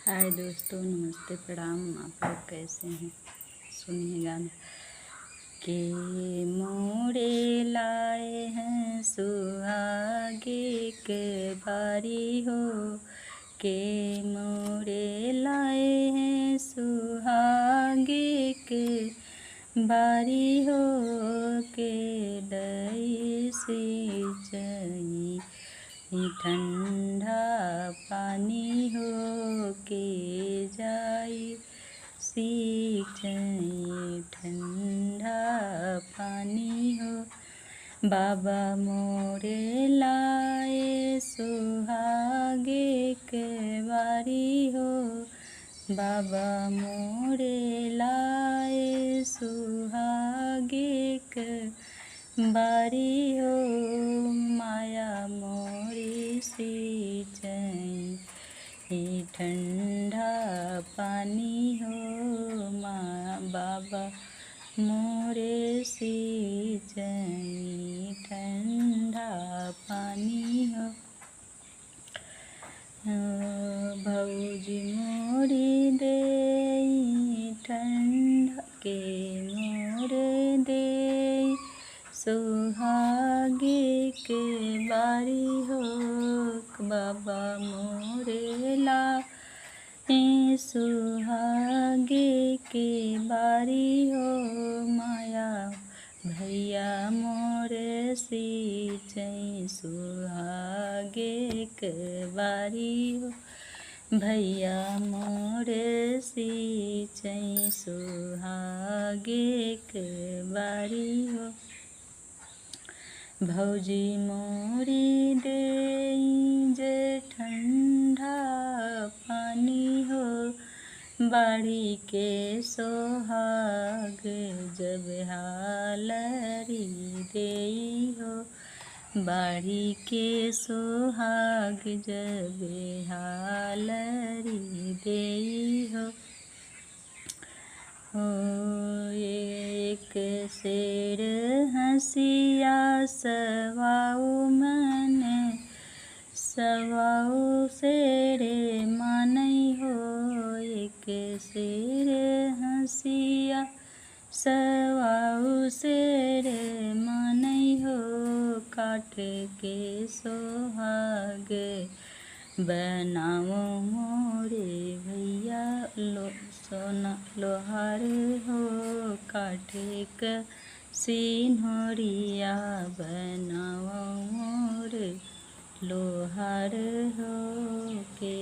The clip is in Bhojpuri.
हाय दोस्तों, नमस्ते, प्रणाम। आप लोग कैसे हैं? सुनिए गाना। के मोरे लाए हैं सुहागे के बारी हो, के मोरे लाए हैं सुहागे के बारी हो, के दई सिंचाई ठंडा पानी हो, के जाई सिंचाई ठंडा पानी हो। बाबा मोरे लाए सुहागे के बारी हो, बाबा मोरे लाए सुहागे के बारी हो, माया मोरी सिंचाई ठंडा पानी हो, माँ बाबा मोरे सिंचाई ठंडा पानी हो। भौजी मोरी देई ठंडा के मोरे देई सुहागे के बारी हो, बाबा मोरे ला सुहागे के बारी हो, माया भैया मोरे सिंचाई सुहागे के बारी हो, भैया मोरे सिंचाई सुहागे के बारी हो। भौजी मोरी देई जे ठंडा पानी हो, बाड़ी के सोहाग जब हालरी देई हो, बाड़ी के सोहाग जब हालरी देई हो। एक शेर हंसिया सवाऊ मन, सवाऊ शेर मानई हो, एक शेर हंसिया सवाऊ शेर मानई हो, काठ के सोहाग बनाओ मोरे भैया सोना लोहार हो, काठ का सिन्होरिया बनाओ मोरे लोहार हो, के